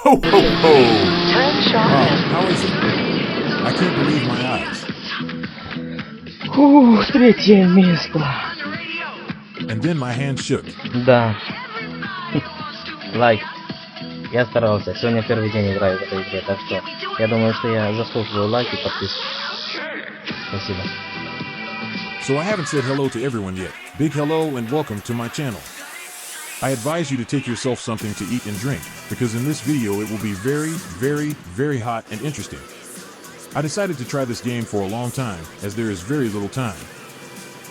Ho, ho, ho! Wow, how is it? I can't believe my eyes. Фух, третье место. And then my hand shook. Да. Лайк. Я старался. Сегодня первый день играю в этой игре, так что я думаю, что я заслуживаю лайк и подписку. Спасибо. So I haven't said hello to everyone yet. Big hello and welcome to my channel. I advise you to take yourself something to eat and drink, because in this video it will be very, very, very hot and interesting. I decided to try this game for a long time, as there is very little time.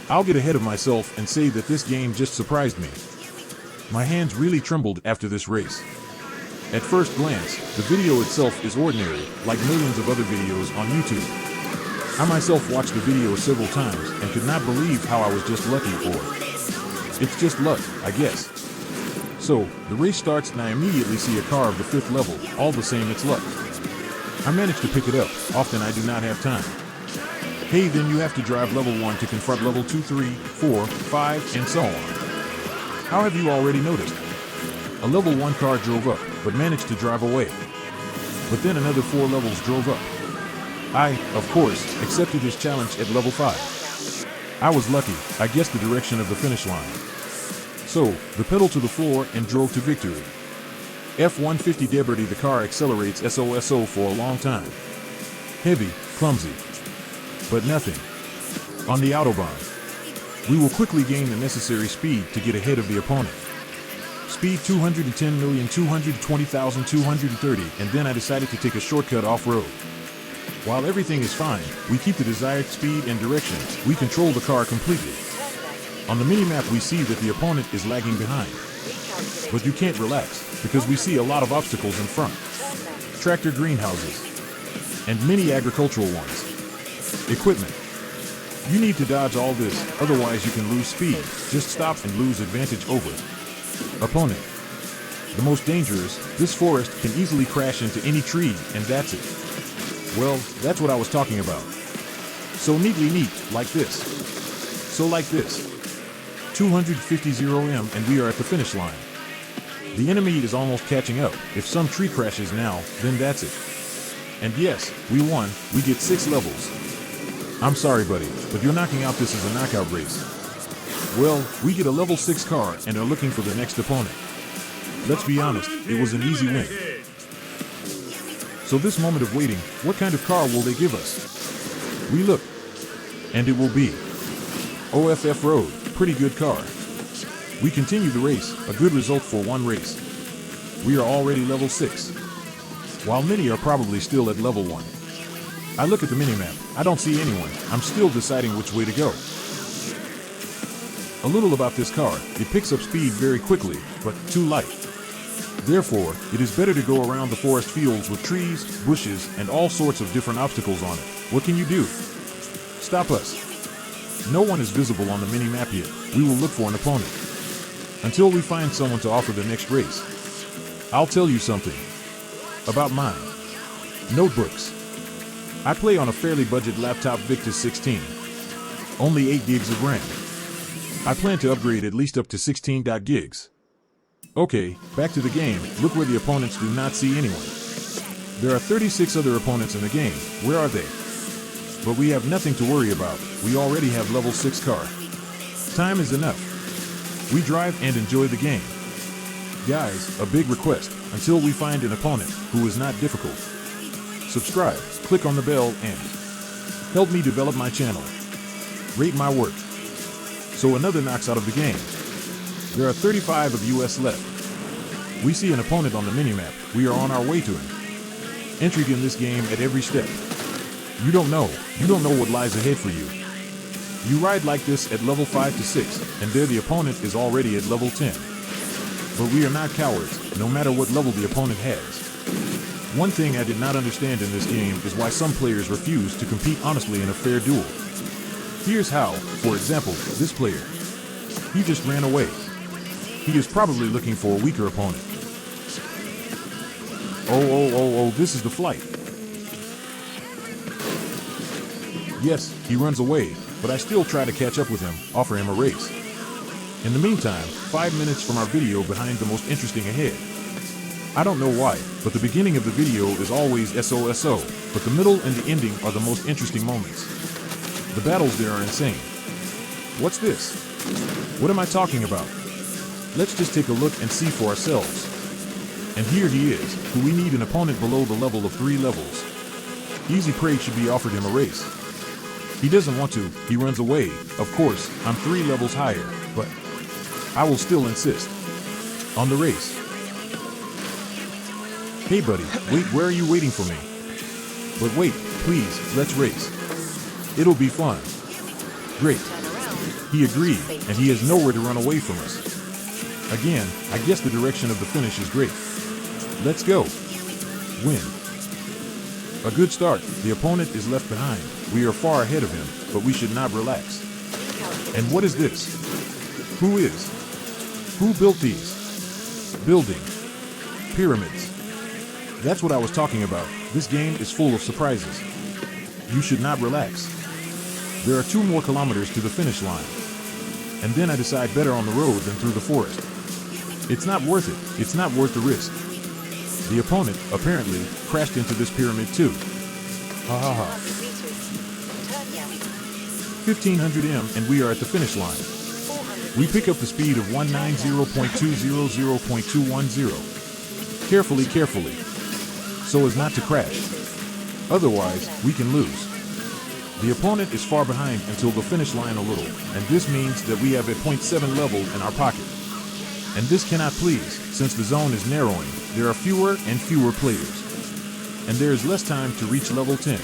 I'll get ahead of myself and say that this game just surprised me. My hands really trembled after this race. At first glance, the video itself is ordinary, like millions of other videos on YouTube. I myself watched the video several times and could not believe how I was just lucky, or it's just luck, I guess. So, the race starts and I immediately see a car of the 5th level, all the same it's luck. I manage to pick it up, often I do not have time. Hey, then you have to drive level 1 to confront level 2, 3, 4, 5, and so on. How have you already noticed? A level 1 car drove up, but managed to drive away. But then another 4 levels drove up. I, of course, accepted this challenge at level 5. I was lucky, I guessed the direction of the finish line. So, the pedal to the floor and drove to victory. F-150 Deberty, the car accelerates SOSO for a long time. Heavy, clumsy, but nothing. On the Autobahn, we will quickly gain the necessary speed to get ahead of the opponent. Speed 210,220,230, and then I decided to take a shortcut off-road. While everything is fine, we keep the desired speed and direction, we control the car completely. On the minimap we see that the opponent is lagging behind. But you can't relax, because we see a lot of obstacles in front. Tractor greenhouses. And many agricultural ones. Equipment. You need to dodge all this, otherwise you can lose speed. Just stop and lose advantage over. Opponent. The most dangerous, this forest can easily crash into any tree, and that's it. Well, that's what I was talking about. So neatly neat, like this. So like this. 250 0M and we are at the finish line. The enemy is almost catching up. If some tree crashes now, then that's it. And yes, we won, we get 6 levels. I'm sorry buddy, but you're knocking out this as a knockout race. Well, we get a level 6 car and are looking for the next opponent. Let's be honest, it was an easy win. So this moment of waiting, what kind of car will they give us? We look, and it will be OFF Road, pretty good car. We continue the race, a good result for one race. We are already level 6, while many are probably still at level 1. I look at the minimap, I don't see anyone, I'm still deciding which way to go. A little about this car, it picks up speed very quickly, but too light. Therefore, it is better to go around the forest fields with trees, bushes, and all sorts of different obstacles on it. What can you do? Stop us. No one is visible on the mini-map yet. We will look for an opponent. Until we find someone to offer the next race. I'll tell you something. About mine. Notebooks. I play on a fairly budget laptop Victus 16. Only 8 gigs of RAM. I plan to upgrade at least up to 16 gigs. Okay, back to the game. Look where the opponents do not see anyone. There are 36 other opponents in the game. Where are they? But we have nothing to worry about. We already have level 6 car. Time is enough. We drive and enjoy the game. Guys, a big request, until we find an opponent who is not difficult. Subscribe, click on the bell, and help me develop my channel. Rate my work. So another knocks out of the game. There are 35 of US left. We see an opponent on the minimap. We are on our way to him. Intrigue in this game at every step. You don't know what lies ahead for you. You ride like this at level 5 to 6, and there the opponent is already at level 10. But we are not cowards, no matter what level the opponent has. One thing I did not understand in this game is why some players refuse to compete honestly in a fair duel. Here's how. For example, this player. He just ran away. He is probably looking for a weaker opponent. Oh, this is the flight. Yes, he runs away, but I still try to catch up with him, offer him a race. In the meantime, 5 minutes from our video behind the most interesting ahead. I don't know why, but the beginning of the video is always SOSO, but the middle and the ending are the most interesting moments. The battles there are insane. What's this? What am I talking about? Let's just take a look and see for ourselves. And here he is, who we need an opponent below the level of 3 levels. Easy prey should be offered him a race. He doesn't want to, he runs away. Of course, I'm 3 levels higher, but I will still insist on the race. Hey buddy, wait, where are you waiting for me? But wait, please, let's race. It'll be fun. Great. He agreed, and he has nowhere to run away from us. Again, I guess the direction of the finish is great. Let's go. Win. A good start. The opponent is left behind. We are far ahead of him, but we should not relax. And what is this? Who is? Who built these? Building. Pyramids. That's what I was talking about. This game is full of surprises. You should not relax. There are 2 more kilometers to the finish line. And then I decide better on the road than through the forest. It's not worth it. It's not worth the risk. The opponent, apparently, crashed into this pyramid too. Ha ha ha. 1500 and we are at the finish line. We pick up the speed of 190.200.210. Carefully, so as not to crash. Otherwise, we can lose. The opponent is far behind until the finish line a little, and this means that we have a 0.7 level in our pocket. And this cannot please, since the zone is narrowing, there are fewer and fewer players. And there is less time to reach level 10.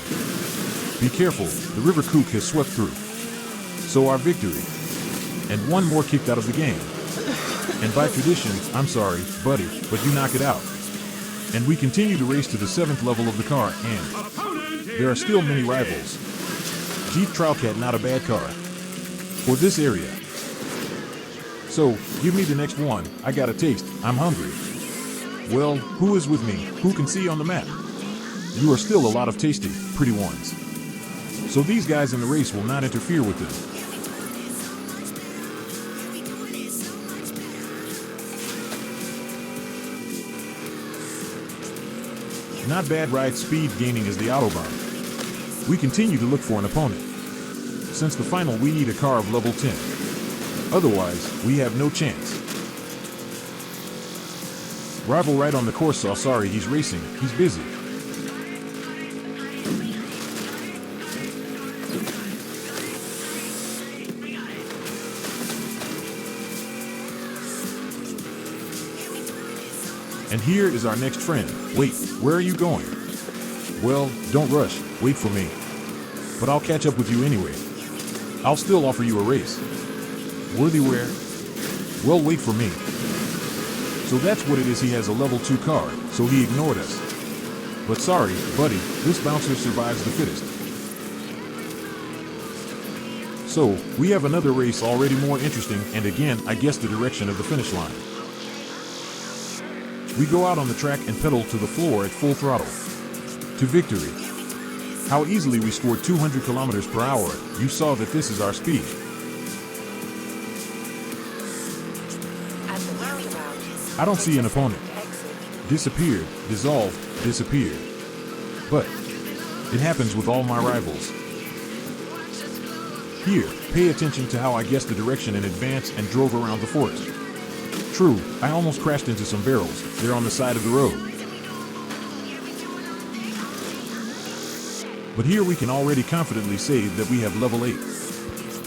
Be careful, the river kook has swept through. So our victory. And 1 more kicked out of the game. And by tradition, I'm sorry, buddy, but you knock it out. And we continue to race to the 7th level of the car, and there are still many rivals. Jeep Trailcat, not a bad car for this area. So, give me the next one. I got a taste. I'm hungry. Well, who is with me? Who can see on the map? You are still a lot of tasty, pretty ones. So these guys in the race will not interfere with them. Not bad ride. Speed gaining is the Autobahn. We continue to look for an opponent. Since the final, we need a car of level 10. Otherwise, we have no chance. Rival right on the course. So sorry, he's racing. He's busy. And here is our next friend. Wait, where are you going? Well, don't rush. Wait for me. But I'll catch up with you anyway. I'll still offer you a race. Worthy where? Well, wait for me. So that's what it is. He has a level 2 car, so he ignored us. But sorry, buddy, this bouncer survives the fittest. So, we have another race already more interesting, and again, I guess the direction of the finish line. We go out on the track and pedal to the floor at full throttle. To victory. How easily we scored 200 kilometers per hour. You saw that this is our speed. I don't see an opponent. Disappeared, dissolved, disappeared. But it happens with all my rivals. Here, pay attention to how I guessed the direction in advance and drove around the forest. True, I almost crashed into some barrels. They're on the side of the road. But here we can already confidently say that we have level 8.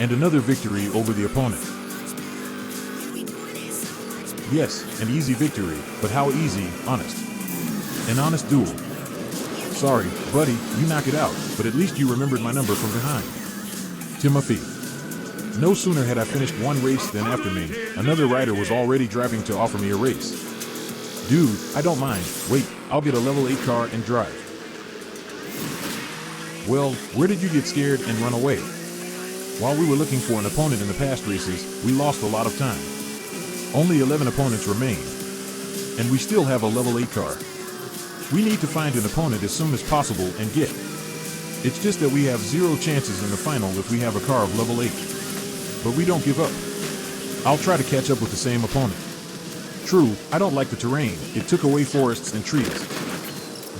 And another victory over the opponent. Yes, an easy victory, but how easy, honest. An honest duel. Sorry, buddy, you knock it out, but at least you remembered my number from behind. Timothy. No sooner had I finished one race than after me, another rider was already driving to offer me a race. Dude, I don't mind. Wait, I'll get a level 8 car and drive. Well, where did you get scared and run away? While we were looking for an opponent in the past races, we lost a lot of time. Only 11 opponents remain. And we still have a level 8 car. We need to find an opponent as soon as possible and get. It's just that we have 0 chances in the final if we have a car of level 8. But we don't give up. I'll try to catch up with the same opponent. True, I don't like the terrain. It took away forests and trees.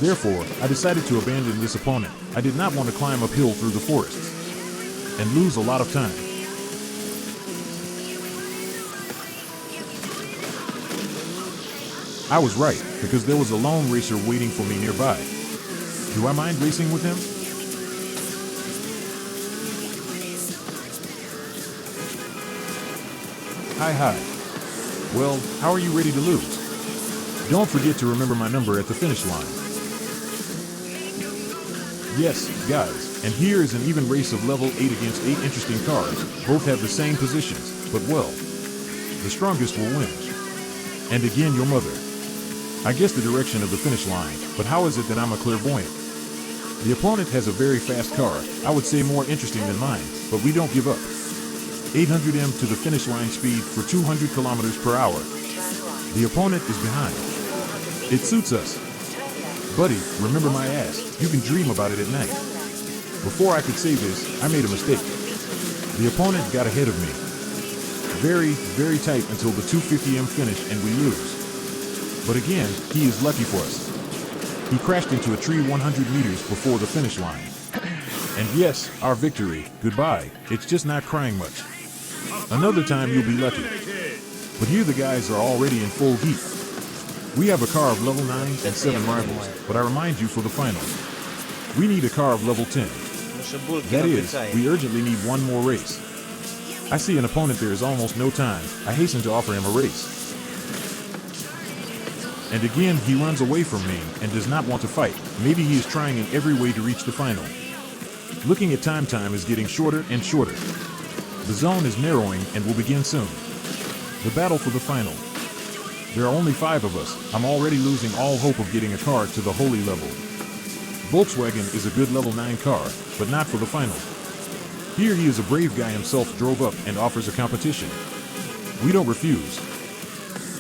Therefore, I decided to abandon this opponent. I did not want to climb uphill through the forests and lose a lot of time. I was right, because there was a lone racer waiting for me nearby. Do I mind racing with him? Hi. Well, how are you ready to lose? Don't forget to remember my number at the finish line. Yes, guys, and here is an even race of level 8 against 8 interesting cars. Both have the same positions, but well, the strongest will win. And again, your mother. I guess the direction of the finish line, but how is it that I'm a clairvoyant? The opponent has a very fast car, I would say more interesting than mine, but we don't give up. 800 m to the finish line speed for 200 kilometers per hour. The opponent is behind. It suits us. Buddy, remember my ass. You can dream about it at night. Before I could say this, I made a mistake. The opponent got ahead of me. Very tight until the 250 m finish and we lose. But again, he is lucky for us. He crashed into a tree 100 meters before the finish line. And yes, our victory, goodbye, it's just not crying much. Another time you'll be lucky. But here the guys are already in full heat. We have a car of level 9 and 7 rivals, but I remind you for the final, we need a car of level 10. That is, we urgently need one more race. I see an opponent there is almost no time. I hasten to offer him a race. And again, he runs away from me and does not want to fight. Maybe he is trying in every way to reach the final. Looking at time is getting shorter and shorter. The zone is narrowing and will begin soon. The battle for the final. There are only 5 of us. I'm already losing all hope of getting a car to the holy level. Volkswagen is a good level 9 car, but not for the final. Here he is a brave guy himself drove up and offers a competition. We don't refuse.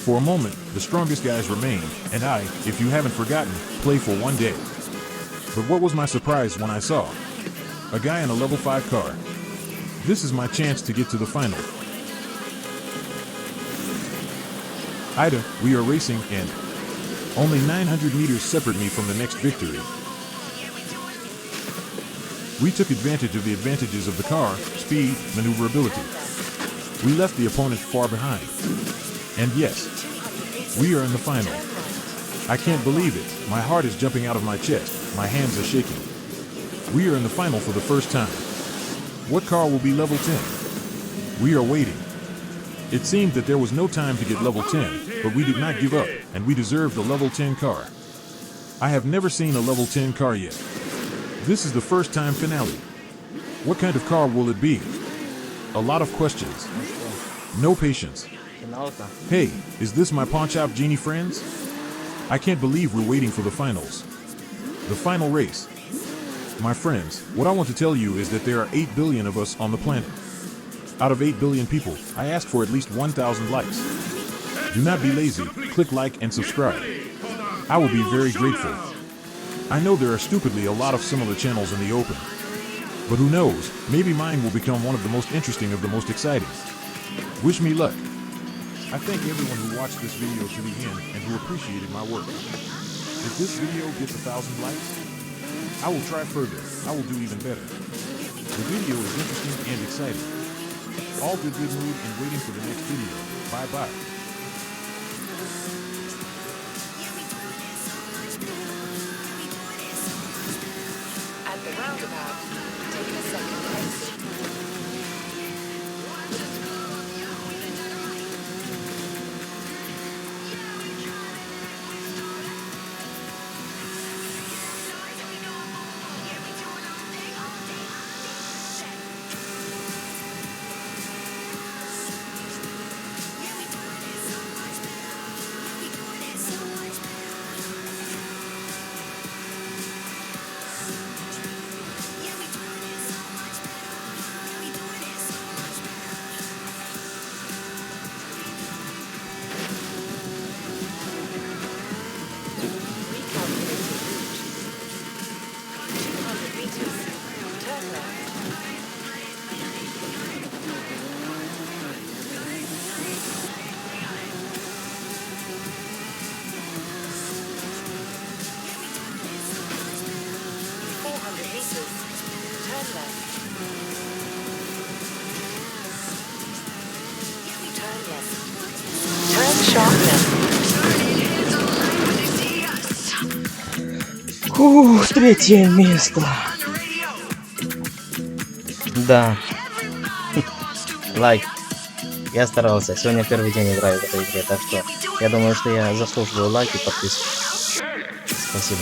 For a moment, the strongest guys remain, and I, if you haven't forgotten, play for one day. But what was my surprise when I saw a guy in a level 5 car? This is my chance to get to the final. Ida, we are racing and only 900 meters separate me from the next victory. We took advantage of the advantages of the car, speed, maneuverability. We left the opponent far behind. And yes, we are in the final. I can't believe it. My heart is jumping out of my chest. My hands are shaking. We are in the final for the first time. What car will be level 10? We are waiting. It seemed that there was no time to get level 10, but we did not give up, and we deserved the level 10 car. I have never seen a level 10 car yet. This is the first time finale. What kind of car will it be? A lot of questions. No patience. Hey, is this my pawnshop genie friends? I can't believe we're waiting for the finals. The final race. My friends, what I want to tell you is that there are 8 billion of us on the planet. Out of 8 billion people, I asked for at least 1,000 likes. Do not be lazy, click like and subscribe. I will be very grateful. I know there are stupidly a lot of similar channels in the open. But who knows, maybe mine will become one of the most interesting of the most exciting. Wish me luck. I thank everyone who watched this video to the end and who appreciated my work. If this video gets 1,000 likes, I will try further. I will do even better. The video is interesting and exciting. All good mood and waiting for the next video. Bye-bye. At the roundabout, take a second exit. Ух, третье место. Да. Лайк. Я старался. Сегодня первый день играю в этой игре, так что я думаю, что я заслуживаю лайк и подписку. Спасибо.